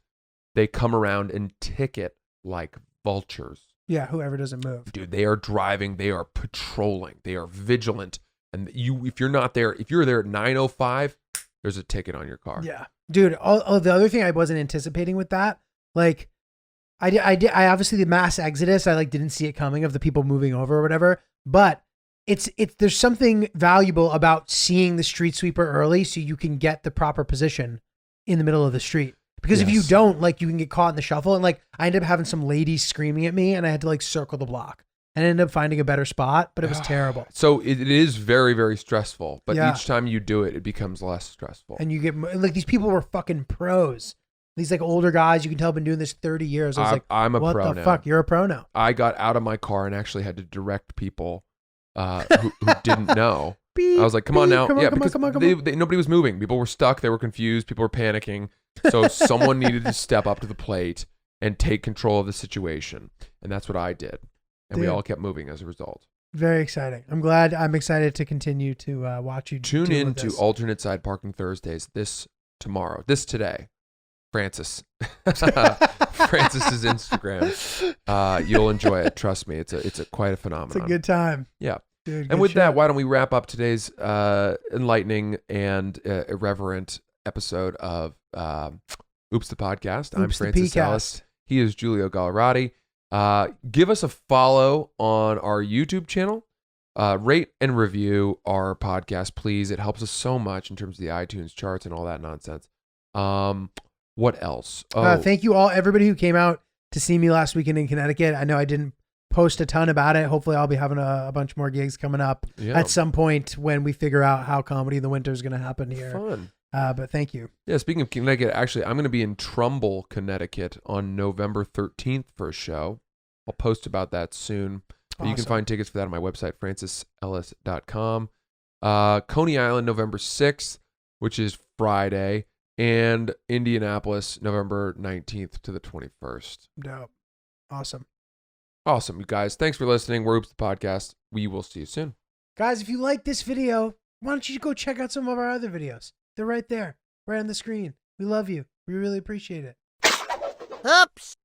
they come around and ticket like vultures. Yeah, whoever doesn't move. Dude, they are driving, they are patrolling, they are vigilant. And if you're not there, if you're there at 9:05, there's a ticket on your car. Yeah. Dude, the other thing I wasn't anticipating with that, like, I obviously the mass exodus, I didn't see it coming of the people moving over or whatever, but there's something valuable about seeing the street sweeper early so you can get the proper position in the middle of the street. Because if you don't, you can get caught in the shuffle. And I ended up having some ladies screaming at me and I had to circle the block. And I ended up finding a better spot, but it was terrible. So it is very, very stressful. But each time you do it, it becomes less stressful. And you get, these people were fucking pros. These older guys, you can tell have been doing this 30 years. I was I'm a pro now. What the fuck? You're a pro now. I got out of my car and actually had to direct people who didn't know. Beep, I was like, come on now. Come on. Nobody was moving. People were stuck. They were confused. People were panicking. So someone needed to step up to the plate and take control of the situation. And that's what I did. And we all kept moving as a result. Very exciting. I'm excited to continue to watch you Tune in to this. Alternate Side Parking Thursdays this tomorrow. Today. Francis's Instagram. You'll enjoy it. Trust me. It's a quite a phenomenon. It's a good time. Yeah. Dude, And good with shit. that, why don't we wrap up today's enlightening and irreverent episode of Oops the Podcast. I'm Oops the Francis P-cast. Ellis. He is Giulio Gallerati. Give us a follow on our YouTube channel. Rate and review our podcast, please. It helps us so much in terms of the iTunes charts and all that nonsense. What else? Thank you all, everybody who came out to see me last weekend in Connecticut. I know I didn't post a ton about it. Hopefully I'll be having a bunch more gigs coming up at some point when we figure out how Comedy in the Winter is going to happen here. Fun. But thank you. Yeah, speaking of Connecticut, actually, I'm going to be in Trumbull, Connecticut on November 13th for a show. I'll post about that soon. But you can Awesome. find tickets for that on my website, francisellis.com. Coney Island, November 6th, which is Friday. And Indianapolis, November 19th to the 21st. Dope. Awesome. Awesome, you guys. Thanks for listening. We're Oops the Podcast. We will see you soon. Guys, if you like this video, why don't you go check out some of our other videos? They're right there, right on the screen. We love you. We really appreciate it. Oops.